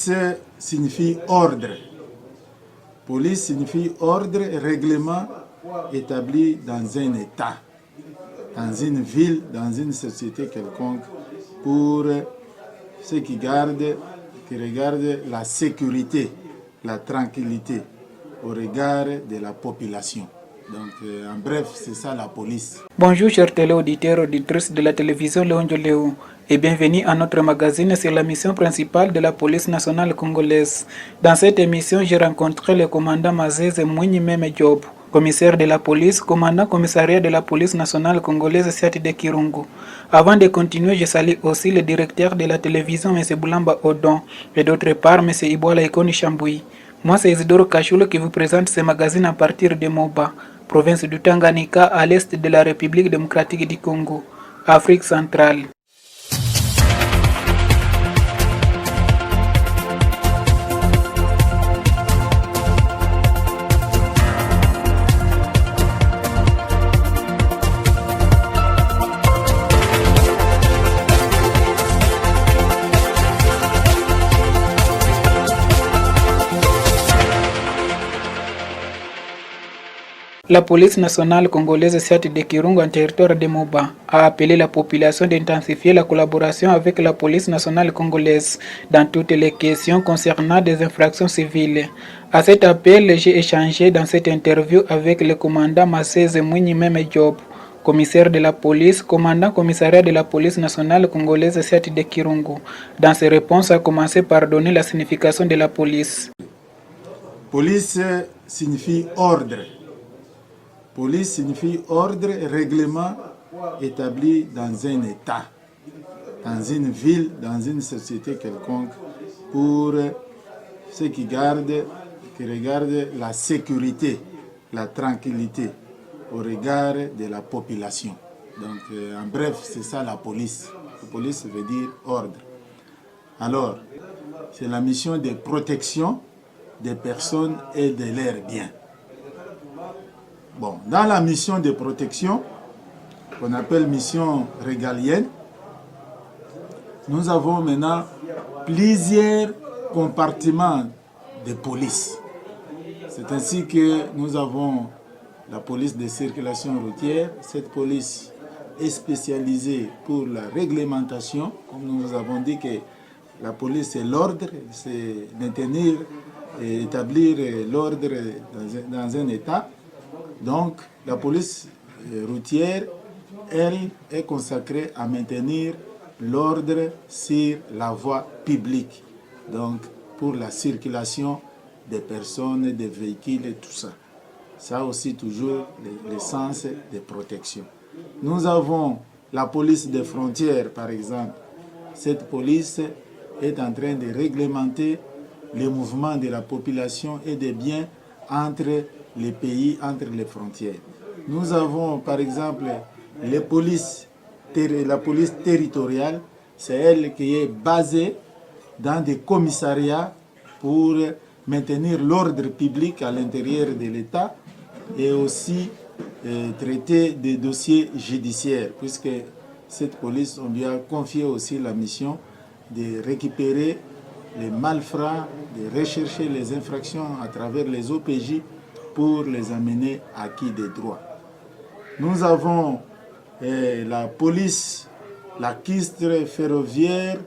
Police signifie ordre. Police signifie ordre et règlement établi dans un État, dans une ville, dans une société quelconque, pour ceux qui regardent la sécurité, la tranquillité au regard de la population. Donc, en bref, c'est ça la police. Bonjour chers téléauditeurs, auditrices de la télévision Léon Léo et bienvenue à notre magazine sur la mission principale de la police nationale congolaise. Dans cette émission, j'ai rencontré le commandant Mazeze Mouni Meme Job, commissaire de la police, commandant commissariat de la police nationale congolaise Siati de Kirungu. Avant de continuer, je salue aussi le directeur de la télévision M. Boulamba Odon et d'autre part M. Iboala Ikoni Chamboui. Moi, c'est Isidoro Kachoulou qui vous présente ce magazine à partir de Moba, province du Tanganyika, à l'est de la République démocratique du Congo, Afrique centrale. La police nationale congolaise Siati de Kirungu en territoire de Moba a appelé la population d'intensifier la collaboration avec la police nationale congolaise dans toutes les questions concernant des infractions civiles. À cet appel, j'ai échangé dans cette interview avec le commandant Mazeze Mouni Meme Job, commissaire de la police, commandant commissariat de la police nationale congolaise Siati de Kirungu. Dans ses réponses, a commencé par donner la signification de la police. Police signifie ordre. Police signifie ordre et règlement établi dans un État, dans une ville, dans une société quelconque, pour ceux qui regardent la sécurité, la tranquillité au regard de la population. Donc, en bref, c'est ça la police. La police veut dire ordre. Alors, c'est la mission de protection des personnes et de leurs biens. Bon, dans la mission de protection, qu'on appelle mission régalienne, nous avons maintenant plusieurs compartiments de police. C'est ainsi que nous avons la police de circulation routière. Cette police est spécialisée pour la réglementation. Comme nous avons dit que la police c'est l'ordre, c'est maintenir et établir l'ordre dans un État. Donc, la police routière, elle, est consacrée à maintenir l'ordre sur la voie publique. Donc, pour la circulation des personnes, des véhicules et tout ça. Ça aussi, toujours, le sens de protection. Nous avons la police des frontières, par exemple. Cette police est en train de réglementer les mouvements de la population et des biens entre les pays, entre les frontières. Nous avons par exemple la police territoriale, c'est elle qui est basée dans des commissariats pour maintenir l'ordre public à l'intérieur de l'État et aussi traiter des dossiers judiciaires, puisque cette police, on lui a confié aussi la mission de récupérer les malfrats, de rechercher les infractions à travers les OPJ pour les amener à acquis des droits. Nous avons la police, la kistre ferroviaire.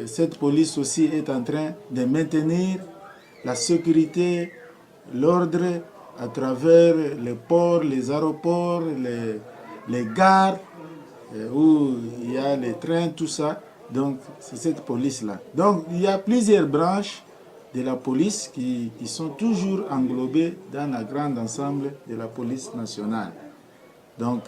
Cette police aussi est en train de maintenir la sécurité, l'ordre à travers les ports, les aéroports, les gares, où il y a les trains, tout ça. Donc, c'est cette police-là. Donc, il y a plusieurs branches de la police qui sont toujours englobées dans le grand ensemble de la police nationale. Donc,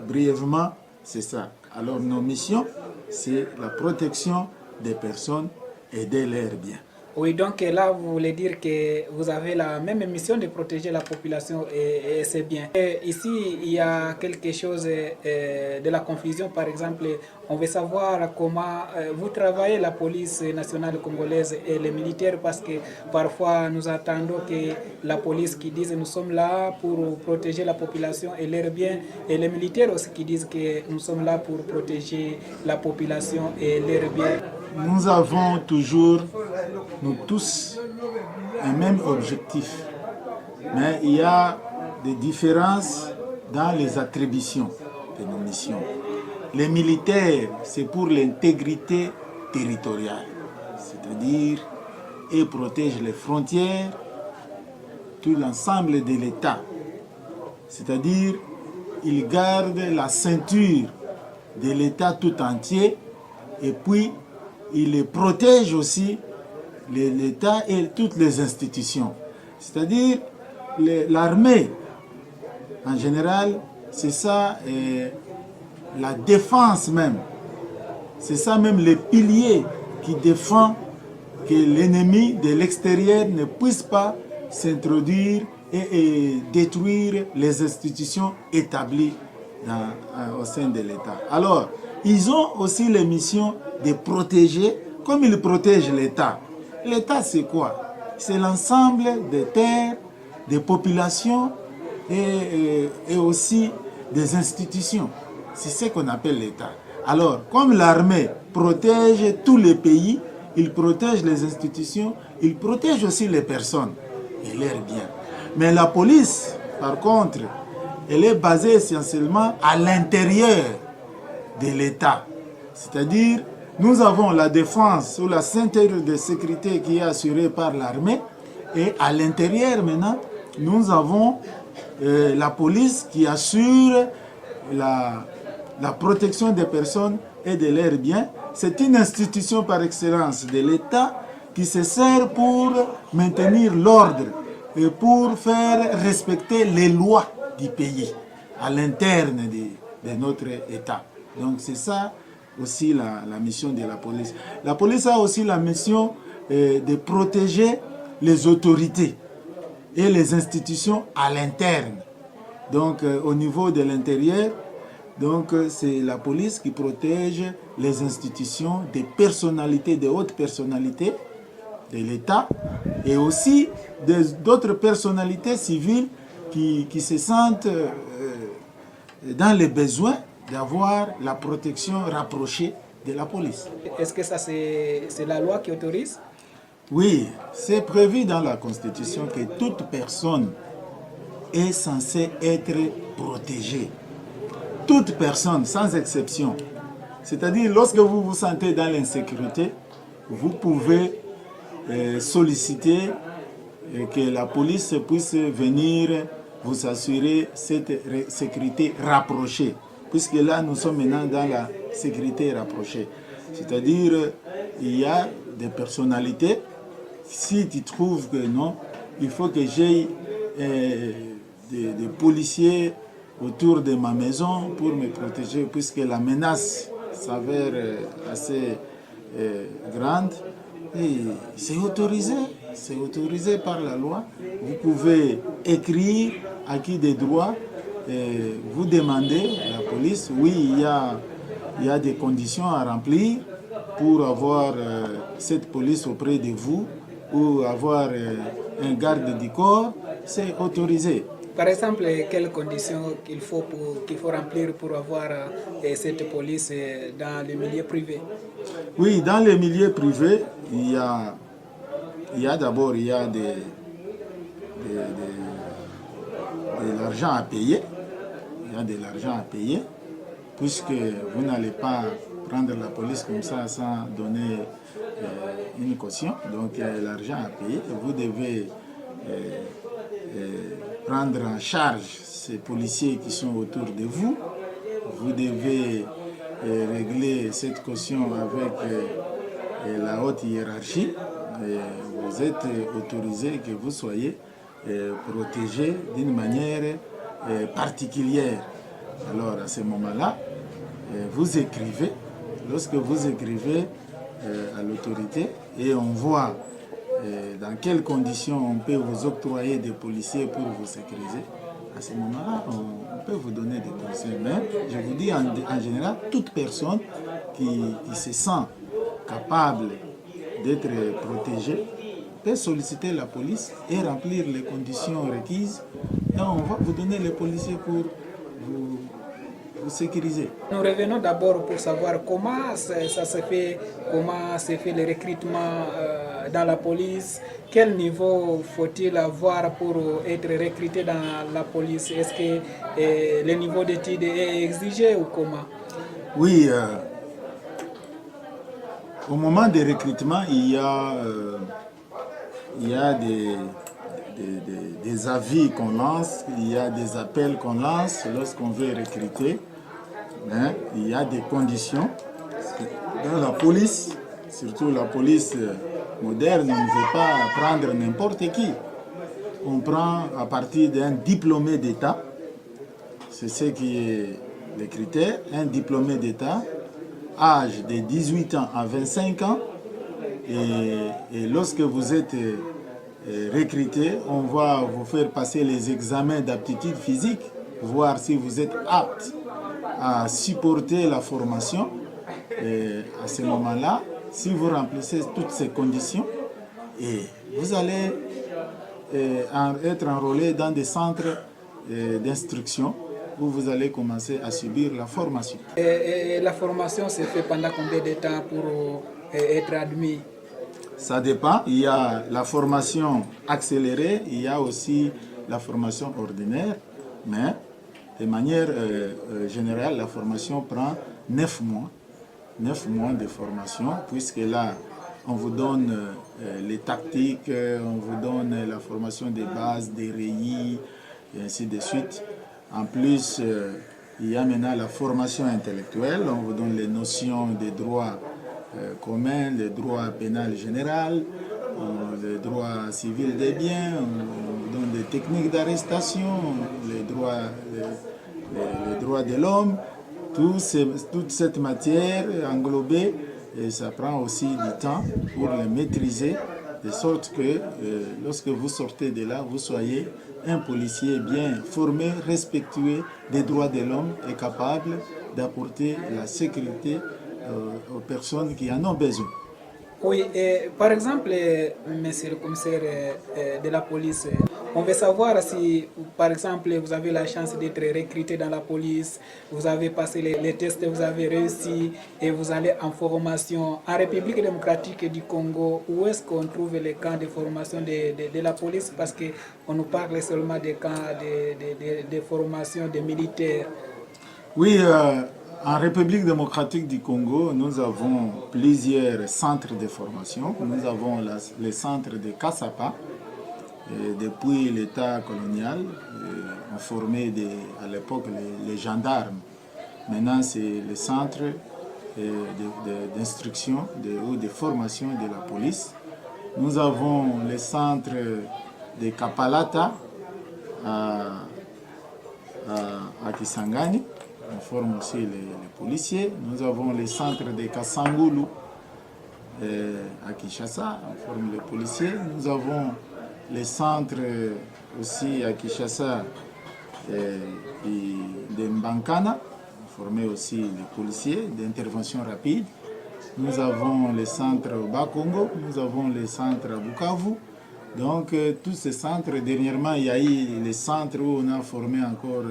brièvement, c'est ça. Alors, nos missions, c'est la protection des personnes et de leurs biens. Oui, donc là, vous voulez dire que vous avez la même mission de protéger la population et c'est bien. Et ici, il y a quelque chose de la confusion. Par exemple, on veut savoir comment vous travaillez la police nationale congolaise et les militaires, parce que parfois nous attendons que la police qui dise nous sommes là pour protéger la population et leurs biens, et les militaires aussi qui disent que nous sommes là pour protéger la population et leurs biens. nous avons toujours, nous tous, un même objectif. Mais il y a des différences dans les attributions de nos missions. Les militaires, c'est pour l'intégrité territoriale, c'est-à-dire ils protègent les frontières, tout l'ensemble de l'État. C'est-à-dire ils gardent la ceinture de l'État tout entier et puis ils protègent aussi l'État et toutes les institutions. C'est-à-dire l'armée, en général, c'est ça, la défense même. C'est ça même le pilier qui défend que l'ennemi de l'extérieur ne puisse pas s'introduire et détruire les institutions établies au sein de l'État. Alors, ils ont aussi les missions de protéger, comme ils protègent l'État. L'État, c'est quoi? C'est l'ensemble des terres, des populations et aussi des institutions. C'est ce qu'on appelle l'État. Alors, comme l'armée protège tous les pays, il protège les institutions, il protège aussi les personnes et leurs biens. Mais la police, par contre, elle est basée essentiellement à l'intérieur de l'État. C'est-à-dire, nous avons la défense ou la ceinture de sécurité qui est assurée par l'armée, et à l'intérieur maintenant, nous avons la police qui assure la protection des personnes et de leurs biens. C'est une institution par excellence de l'État qui se sert pour maintenir l'ordre et pour faire respecter les lois du pays à l'interne de notre État. Donc c'est ça aussi la mission de la police. La police a aussi la mission de protéger les autorités et les institutions à l'interne. Donc au niveau de l'intérieur, donc c'est la police qui protège les institutions des personnalités, des hautes personnalités de l'État et aussi d'autres personnalités civiles qui se sentent dans les besoins d'avoir la protection rapprochée de la police. Est-ce que ça c'est la loi qui autorise? Oui, c'est prévu dans la Constitution que toute personne est censée être protégée. Toute personne, sans exception. C'est-à-dire, lorsque vous vous sentez dans l'insécurité, vous pouvez solliciter que la police puisse venir vous assurer cette sécurité rapprochée. Puisque là, nous sommes maintenant dans la sécurité rapprochée. C'est-à-dire, il y a des personnalités. Si tu trouves que non, il faut que j'aie des policiers autour de ma maison pour me protéger, puisque la menace s'avère assez grande. Et c'est autorisé par la loi. Vous pouvez écrire acquis des droits, vous demandez à la police, oui, il y a des conditions à remplir pour avoir cette police auprès de vous ou avoir un garde du corps, c'est autorisé. Par exemple, quelles conditions qu'il faut remplir pour avoir cette police dans le milieu privé? Oui, dans le milieu privé, il y a d'abord de l'argent à payer. Il y a de l'argent à payer, puisque vous n'allez pas prendre la police comme ça sans donner une caution. Donc il y a de l'argent à payer. Vous devez prendre en charge ces policiers qui sont autour de vous. Vous devez régler cette caution avec la haute hiérarchie. Vous êtes autorisé que vous soyez protégé d'une manière particulière. Alors à ce moment-là, vous écrivez. Lorsque vous écrivez à l'autorité et on voit dans quelles conditions on peut vous octroyer des policiers pour vous sécuriser, à ce moment-là, on peut vous donner des conseils. Mais je vous dis en général, toute personne qui se sent capable d'être protégée peut solliciter la police et remplir les conditions requises. Et on va vous donner les policiers pour vous sécuriser. Nous revenons d'abord pour savoir comment ça se fait, comment se fait le recrutement dans la police. Quel niveau faut-il avoir pour être recruté dans la police? Est-ce que le niveau d'études est exigé ou comment? Oui, au moment des recrutements, il y a des avis qu'on lance, il y a des appels qu'on lance lorsqu'on veut recruter. Hein, il y a des conditions. Dans la police, surtout la police moderne, on ne veut pas prendre n'importe qui. On prend à partir d'un diplômé d'État. C'est ce qui est le critère. Un diplômé d'État, âge de 18 ans à 25 ans. Et lorsque vous êtes recruté, on va vous faire passer les examens d'aptitude physique, voir si vous êtes apte à supporter la formation. Et à ce moment-là, si vous remplissez toutes ces conditions, et vous allez être enrôlé dans des centres d'instruction où vous allez commencer à subir la formation. Et la formation se fait pendant combien de temps pour être admis? Ça dépend. Il y a la formation accélérée, il y a aussi la formation ordinaire, mais de manière générale, la formation prend 9 mois. 9 mois de formation, puisque là, on vous donne les tactiques, on vous donne la formation des bases, des rayis, et ainsi de suite. En plus, il y a maintenant la formation intellectuelle, on vous donne les notions des droits communs, les droits pénal général, les droits civils des biens, on vous donne des techniques d'arrestation, les droits de l'homme. Toute cette matière englobée, et ça prend aussi du temps pour les maîtriser, de sorte que lorsque vous sortez de là, vous soyez un policier bien formé, respectueux des droits de l'homme et capable d'apporter la sécurité aux personnes qui en ont besoin. Oui, et par exemple, monsieur le commissaire de la police, on veut savoir si, par exemple, vous avez la chance d'être recruté dans la police, vous avez passé les tests, vous avez réussi et vous allez en formation en République démocratique du Congo. Où est-ce qu'on trouve les camps de formation de la police? Parce qu'on nous parle seulement des camps de formation des militaires. Oui, en République démocratique du Congo, nous avons plusieurs centres de formation. Nous avons le centre de Kassapa. Et depuis l'État colonial, on formait à l'époque les gendarmes. Maintenant, c'est le centre d'instruction ou de formation de la police. Nous avons le centre de Kapalata à Kisangani. On forme aussi les policiers. Nous avons le centre de Kasangulu à Kinshasa. On forme les policiers. Nous avons les centres aussi à Kinshasa de Mbankana, formé aussi les policiers d'intervention rapide. Nous avons les centres au Bas-Congo, nous avons les centres à Bukavu. Donc tous ces centres, dernièrement il y a eu les centres où on a formé encore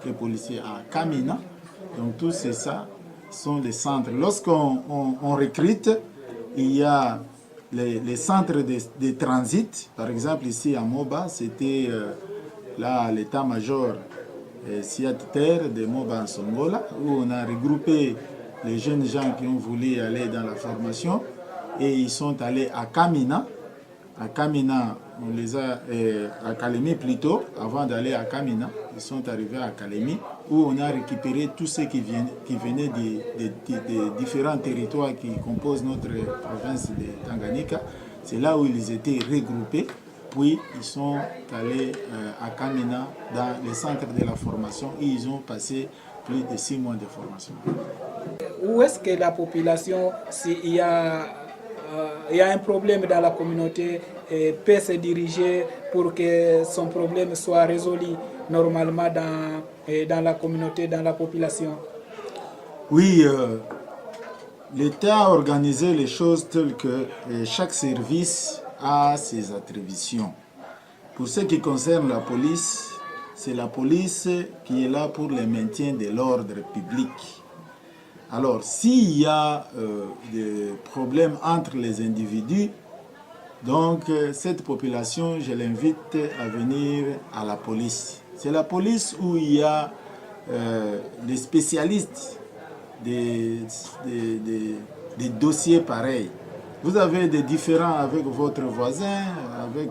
les policiers à Kamina. Donc tous ces ça sont les centres. Lorsqu'on recrute, il y a les centres de transit, par exemple ici à Moba, c'était là l'état-major Siat-Terre de Moba en Songola, où on a regroupé les jeunes gens qui ont voulu aller dans la formation et ils sont allés à Kamina. À Kamina, on les a à Kalemi plutôt, avant d'aller à Kamina, ils sont arrivés à Kalemi où on a récupéré tous ceux qui venaient des différents territoires qui composent notre province de Tanganyika. C'est là où ils étaient regroupés, puis ils sont allés à Kamina dans le centre de la formation et ils ont passé plus de 6 mois de formation. Où est-ce que la population, s'il y a un problème dans la communauté, peut se diriger pour que son problème soit résolu normalement dans la communauté, dans la population? Oui, l'État a organisé les choses telles que chaque service a ses attributions. Pour ce qui concerne la police, c'est la police qui est là pour le maintien de l'ordre public. Alors, s'il y a des problèmes entre les individus, donc cette population, je l'invite à venir à la police. C'est la police où il y a des spécialistes des dossiers pareils. Vous avez des différends avec votre voisin, avec